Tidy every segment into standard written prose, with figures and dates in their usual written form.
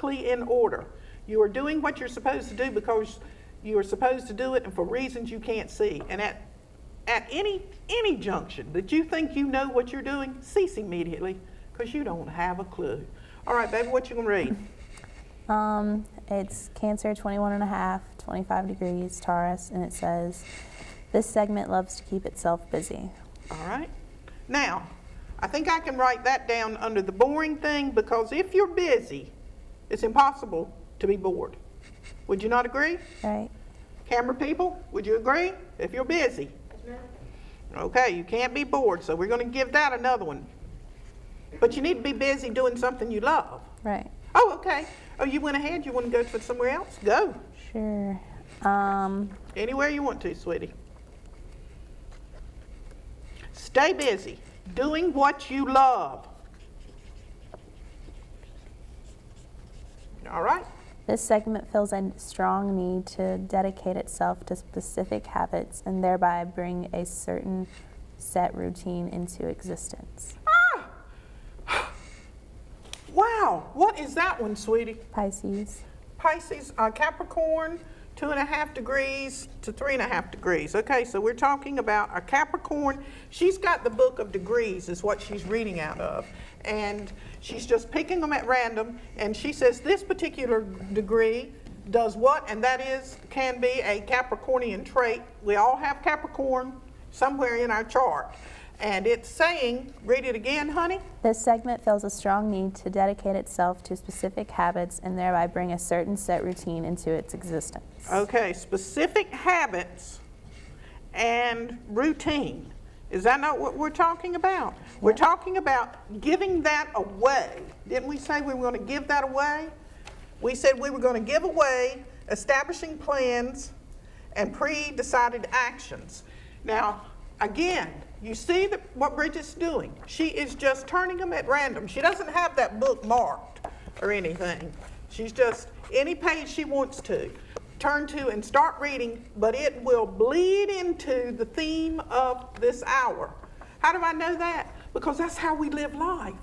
in order. You are doing what you're supposed to do because you are supposed to do it and for reasons you can't see. And at any junction that you think you know what you're doing, cease immediately because you don't have a clue. All right, baby, what you gonna read? It's Cancer 21.5, 25 degrees, Taurus, and it says, this segment loves to keep itself busy. All right. Now, I think I can write that down under the boring thing because if you're busy, it's impossible to be bored. Would you not agree? Right. Camera people, would you agree? If you're busy. Okay, you can't be bored, so we're going to give that another one. But you need to be busy doing something you love. Right. Oh, okay. Oh, you went ahead. You want to go to somewhere else? Go. Sure. Anywhere you want to, sweetie. Stay busy doing what you love. All right. This segment feels a strong need to dedicate itself to specific habits and thereby bring a certain set routine into existence. Wow, what is that one, sweetie? Pisces. Pisces, Capricorn, 2.5 degrees to 3.5 degrees. Okay, so we're talking about a Capricorn. She's got the book of degrees is what she's reading out of. And she's just picking them at random. And she says this particular degree does what? And that can be a Capricornian trait. We all have Capricorn somewhere in our chart. And it's saying, read it again, honey. This segment feels a strong need to dedicate itself to specific habits and thereby bring a certain set routine into its existence. Okay, specific habits and routine. Is that not what we're talking about? Yeah. We're talking about giving that away. Didn't we say we were going to give that away? We said we were going to give away establishing plans and pre-decided actions. Now, again, you see what Bridget's doing. She is just turning them at random. She doesn't have that book marked or anything. She's just, any page she wants to, turn to and start reading, but it will bleed into the theme of this hour. How do I know that? Because that's how we live life.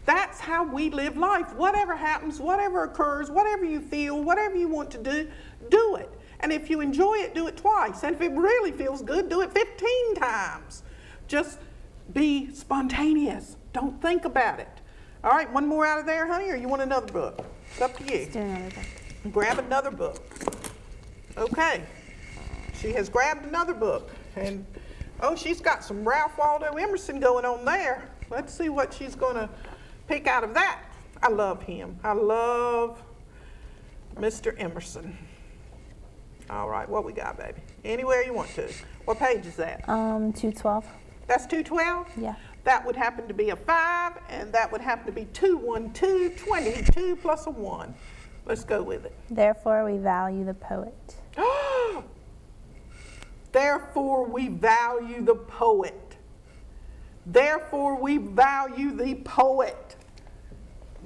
That's how we live life. Whatever happens, whatever occurs, whatever you feel, whatever you want to do, do it. And if you enjoy it, do it twice. And if it really feels good, do it 15 times. Just be spontaneous. Don't think about it. All right, one more out of there, honey, or you want another book? It's up to you. Let's do another book. Grab another book. Okay. She has grabbed another book. And, oh, she's got some Ralph Waldo Emerson going on there. Let's see what she's going to pick out of that. I love him. I love Mr. Emerson. All right, what we got, baby? Anywhere you want to. What page is that? 212. That's 212? Yeah. That would happen to be a 5, and that would happen to be 212, 22 plus a 1. Let's go with it. Therefore, we value the poet. Therefore, we value the poet. Therefore, we value the poet.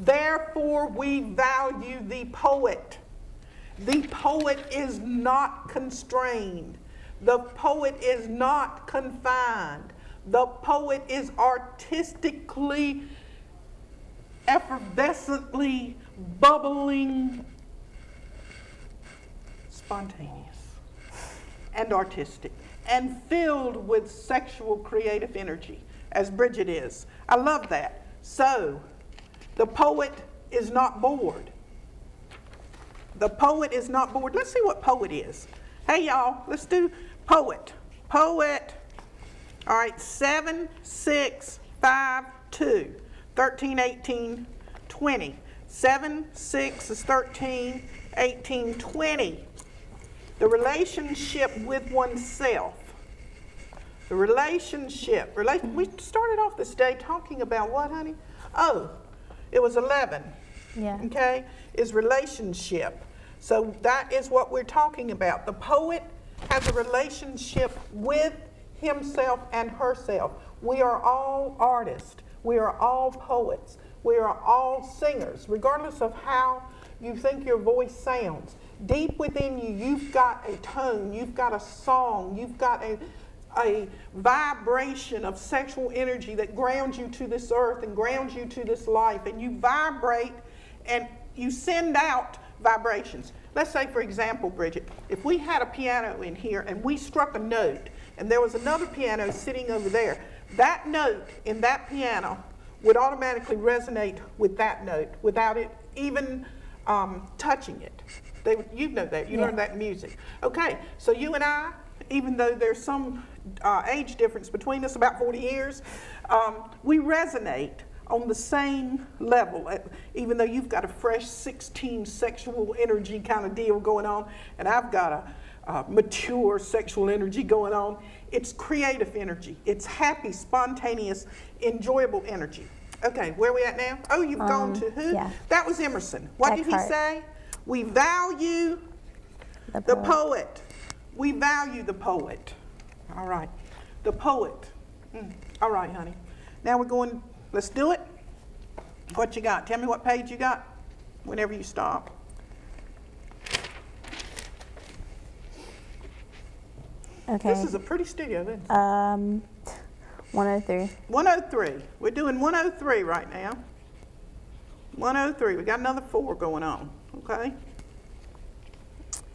Therefore, we value the poet. The poet is not constrained. The poet is not confined. The poet is artistically, effervescently, bubbling, spontaneous, and artistic, and filled with sexual creative energy, as Bridget is. I love that. So, the poet is not bored. The poet is not bored. Let's see what poet is. Hey, y'all, let's do poet. Poet. All right, 7, 6, 5, 2, 13, 18, 20. 7, 6 is 13, 18, 20. The relationship with oneself. The relationship. We started off this day talking about what, honey? Oh, it was 11. Yeah. Okay, is relationship. So that is what we're talking about. The poet has a relationship with himself and herself. We are all artists. We are all poets. We are all singers, regardless of how you think your voice sounds. Deep within you, you've got a tone, you've got a song, you've got a vibration of sexual energy that grounds you to this earth and grounds you to this life. And you vibrate, and you send out vibrations. Let's say, for example, Bridget, if we had a piano in here and we struck a note and there was another piano sitting over there, that note in that piano would automatically resonate with that note without it even touching it. You know that. You learned that in music. Okay, so you and I, even though there's some age difference between us, about 40 years, we resonate on the same level, even though you've got a fresh 16 sexual energy kind of deal going on, and I've got a mature sexual energy going on. It's creative energy. It's happy, spontaneous, enjoyable energy. Okay, where are we at now? Oh, you've gone to who? Yeah. That was Emerson. What did he say? We value the poet. We value the poet. All right. The poet. All right, honey. Now we're going, let's do it. What you got? Tell me what page you got whenever you stop. Okay. This is a pretty studio, isn't it? 103. 103. We're doing 103 right now. 103. We got another 4 going on. Okay.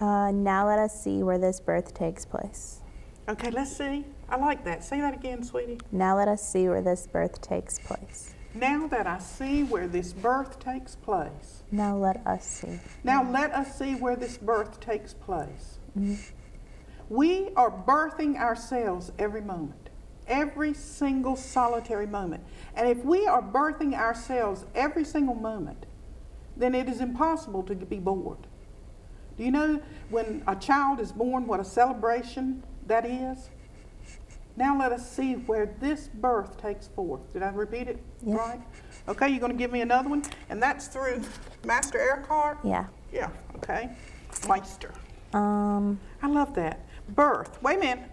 Now let us see where this birth takes place. Okay, let's see. I like that. Say that again, sweetie. Now let us see where this birth takes place. Now that I see where this birth takes place. Now let us see. Now let us see where this birth takes place. Mm-hmm. We are birthing ourselves every moment. Every single solitary moment. And if we are birthing ourselves every single moment, then it is impossible to be bored. Do you know when a child is born, what a celebration that is? Now let us see where this birth takes forth. Did I repeat it right? Okay, you're going to give me another one? And that's through Master Eckhart? Yeah. Yeah, okay. Meister. I love that. Birth. Wait a minute.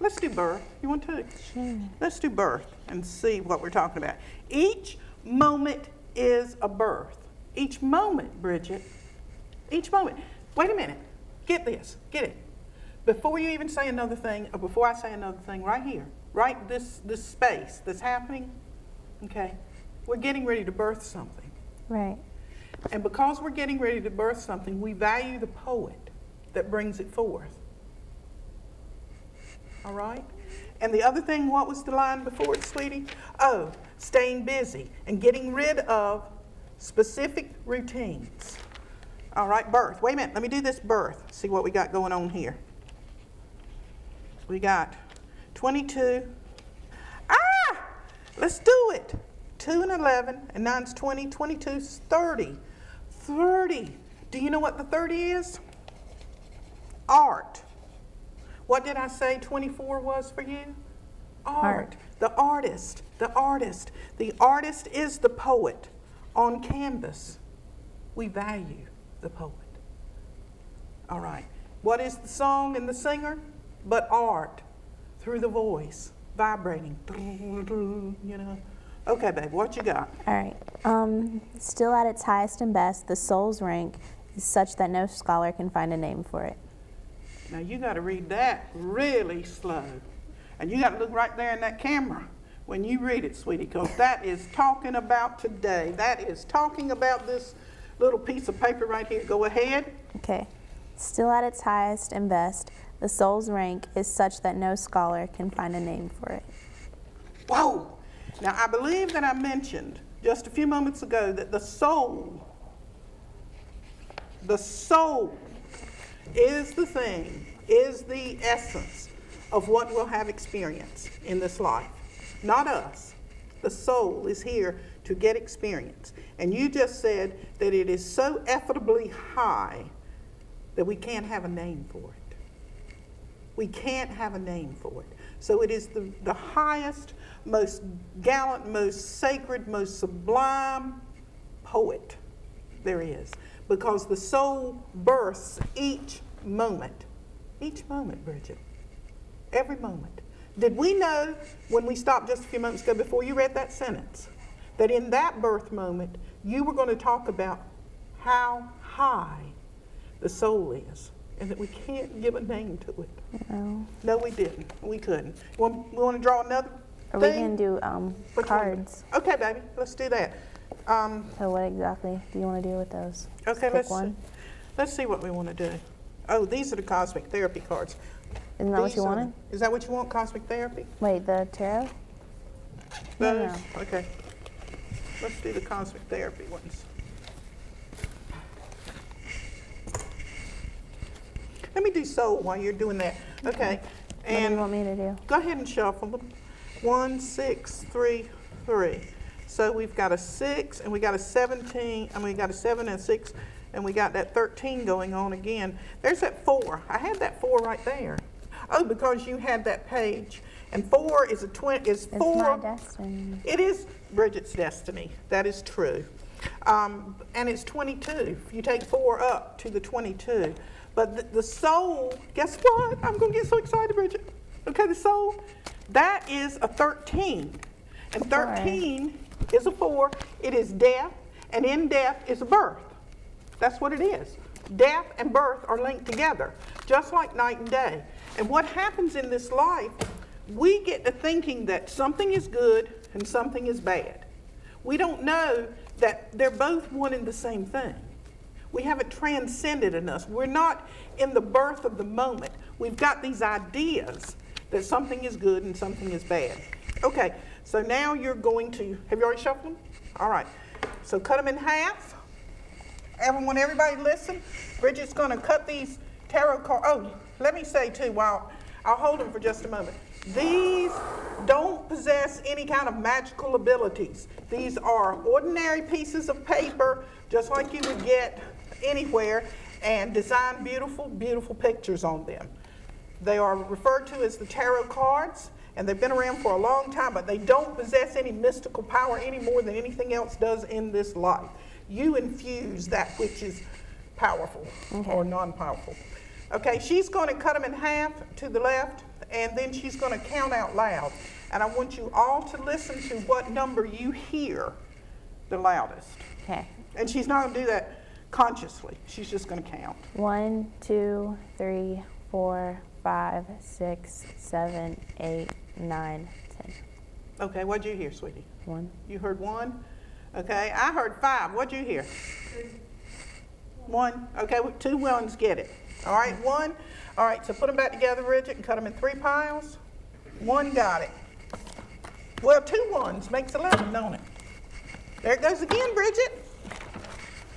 Let's do birth. You want to? Sure. Let's do birth and see what we're talking about. Each moment is a birth. Each moment, Bridget. Each moment. Wait a minute. Get this. Get it. Before you even say another thing, or before I say another thing, right here, right this space that's happening, okay, we're getting ready to birth something. Right. And because we're getting ready to birth something, we value the poet that brings it forth. All right? And the other thing, what was the line before it, sweetie? Oh, staying busy and getting rid of specific routines. All right, birth. Wait a minute, let me do this birth. See what we got going on here. We got 22. Let's do it. 2 and 11, and 9's 20, 22's 30. 30. Do you know what the 30 is? Art. What did I say 24 was for you? Art. The artist. The artist. The artist is the poet on canvas. We value the poet. All right. What is the song and the singer? But art through the voice, vibrating. You know. Okay, babe, what you got? All right. Still at its highest and best, the soul's rank is such that no scholar can find a name for it. Now you got to read that really slow. And you got to look right there in that camera when you read it, sweetie, because that is talking about today. That is talking about this little piece of paper right here. Go ahead. Okay. Still at its highest and best, the soul's rank is such that no scholar can find a name for it. Whoa! Now I believe that I mentioned just a few moments ago that the soul is the thing, is the essence of what we'll have experience in this life. Not us. The soul is here to get experience. And you just said that it is so effably high that we can't have a name for it. We can't have a name for it. So it is the highest, most gallant, most sacred, most sublime poet there is. Because the soul births each moment. Each moment, Bridget. Every moment. Did we know when we stopped just a few moments ago before you read that sentence that in that birth moment you were going to talk about how high the soul is and that we can't give a name to it? No. No, we didn't. We couldn't. We want to draw another Or we thing? can do Which one? cards. Okay, baby. Let's do that. So what exactly do you want to do with those? Okay, Pick one. let's see what we want to do. Oh, these are the cosmic therapy cards. Isn't that what These you are- wanted? Is that what you want, cosmic therapy? Wait, the tarot? No, Those? no. Okay. Let's do the cosmic therapy ones. Let me do soul while you're doing that. Okay. What do you And want me to do? go ahead and shuffle them. 1, 6, 3, 3. So we've got a 6 and we got a 17, and we got a 7 and a 6, and we got that 13 going on again. There's that 4. I had that 4 right there. Oh, because you had that page. And 4 is It's my 4. destiny. It is Bridget's destiny. That is true. And it's 22. You take 4 up to the 22. But the soul, guess what? I'm going to get so excited, Bridget. Okay, the soul, that is a 13. And 13 is a 4. It is death, and in death is a birth. That's what it is. Death and birth are linked together, just like night and day. And what happens in this life, we get to thinking that something is good and something is bad. We don't know that they're both one and the same thing. We haven't transcended in us. We're not in the birth of the moment. We've got these ideas that something is good and something is bad. Okay, so now you're going to, have you already shuffled them? All right, so cut them in half. Everybody listen. Bridget's going to cut these tarot cards. Oh, let me say too, while I'll hold them for just a moment. These don't possess any kind of magical abilities. These are ordinary pieces of paper, just like you would get anywhere, and design beautiful, beautiful pictures on them. They are referred to as the tarot cards, and they've been around for a long time, but they don't possess any mystical power any more than anything else does in this life. You infuse that which is powerful or non-powerful. Okay, she's going to cut them in half to the left, and then she's going to count out loud. And I want you all to listen to what number you hear the loudest. Okay. And she's not going to do that consciously. She's just going to count. 1, 2, 3, 4, 5, 6, 7, 8, 9, 10. Okay, what'd you hear, sweetie? 1. You heard 1? Okay, I heard 5. What'd you hear? 1. Okay, 2 ones get it. All right, 1. All right, so put them back together, Bridget, and cut them in 3 piles. 1 got it. Well, 2 ones makes 11, don't it? There it goes again, Bridget.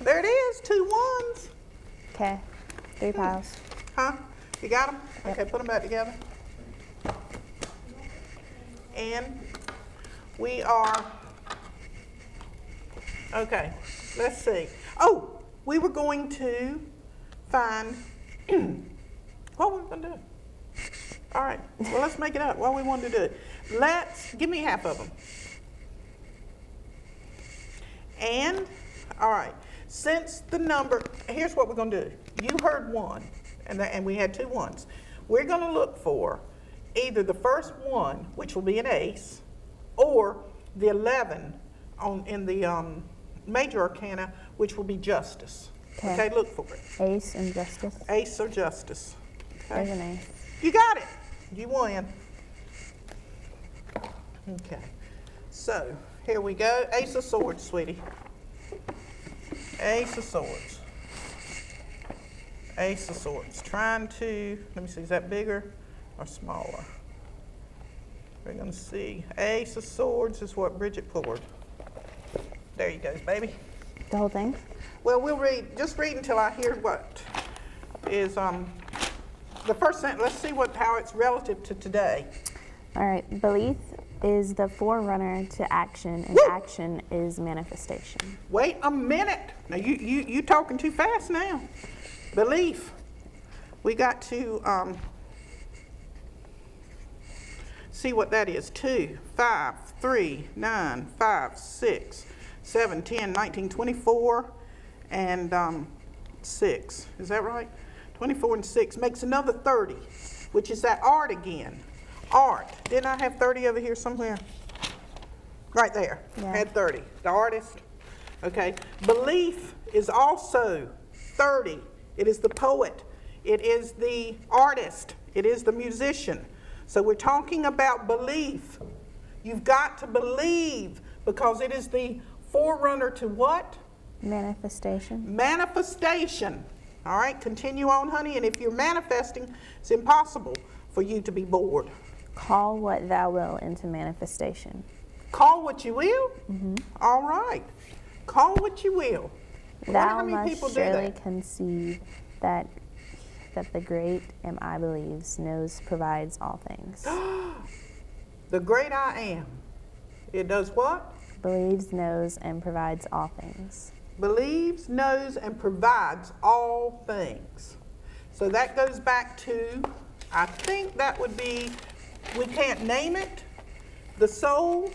There it is, 2 ones. Okay. 3 piles. Huh? You got them? Yep. Okay, put them back together. And we are, okay, let's see. Oh, we were going to find, what were we going to do? All right, well, let's make it up. What we wanted to do. Give me half of them. And, all right, since the number, here's what we're going to do. You heard 1, and we had 2 ones. We're going to look for either the first 1, which will be an ace, or the 11 in the major arcana, which will be justice. Okay, look for it. Ace and justice. Ace or justice. Okay. There's an ace. You got it. You win. Okay. So, here we go. Ace of swords, sweetie. Ace of swords. Ace of swords. Trying to, let me see, is that bigger or smaller? We're going to see. Ace of swords is what Bridget pulled. There you go, baby. The whole thing? Well, we'll read, just read until I hear what is the first sentence. Let's see how it's relative to today. All right. Belief is the forerunner to action, and action is manifestation. Wait a minute. Now, you talking too fast now. Belief. We got to see what that is. 2, 5, 3, 9, 5, 6, 7, 10, 19, 24, and 6. Is that right? 24 and 6 makes another 30, which is that art again. Art. Didn't I have 30 over here somewhere? Right there. Yeah. Had 30. The artist. Okay. Belief is also 30. It is the poet. It is the artist. It is the musician. So we're talking about belief. You've got to believe because it is the forerunner to what? Manifestation. Manifestation. All right, continue on, honey. And if you're manifesting, it's impossible for you to be bored. Call what thou will into manifestation. Call what you will? All right. Call what you will. I wonder Thou how many people must do surely that. conceive that the great am I believes, knows, provides all things. The great I am. It does what? Believes, knows, and provides all things. Believes, knows, and provides all things. So that goes back to, I think that would be, we can't name it. The soul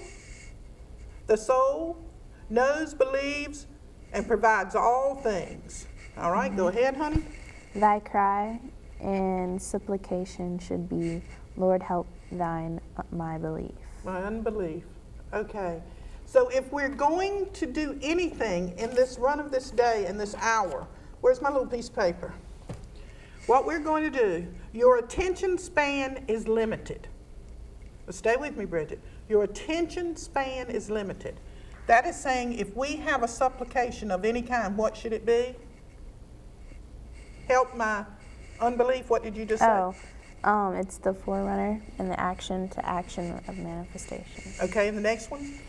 knows, believes, and provides all things. All right, go ahead, honey. Thy cry and supplication should be, Lord, help thine my belief. My unbelief. Okay. So if we're going to do anything in this run of this day and this hour, where's my little piece of paper? What we're going to do, your attention span is limited. But stay with me, Bridget. Your attention span is limited. That is saying if we have a supplication of any kind, what should it be? Help my unbelief. What did you just say? It's the forerunner and the action to action of manifestation. Okay, and the next one?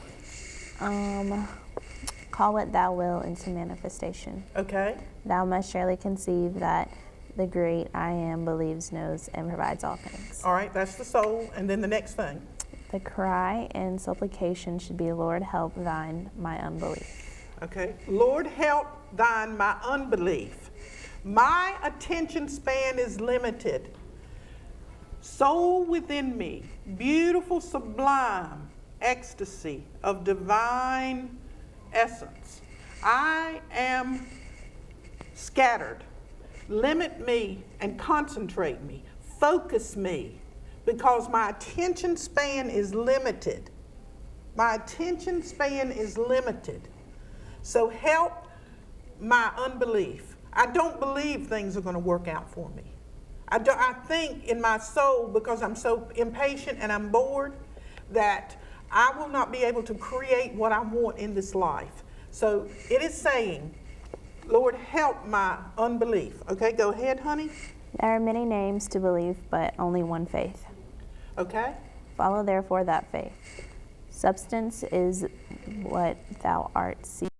Call what thou will into manifestation. Okay. Thou must surely conceive that the great I am believes, knows, and provides all things. All right, that's the soul. And then the next thing. The cry and supplication should be, Lord, help thine my unbelief. Okay. Lord, help thine my unbelief. My attention span is limited. Soul within me, beautiful, sublime ecstasy of divine essence. I am scattered. Limit me and concentrate me. Focus me, because my attention span is limited. My attention span is limited. So help my unbelief. I don't believe things are going to work out for me. I think in my soul, because I'm so impatient and I'm bored, that I will not be able to create what I want in this life. So it is saying, Lord, help my unbelief. Okay, go ahead, honey. There are many names to believe, but only one faith. Okay. Follow therefore that faith. Substance is what thou art seeking.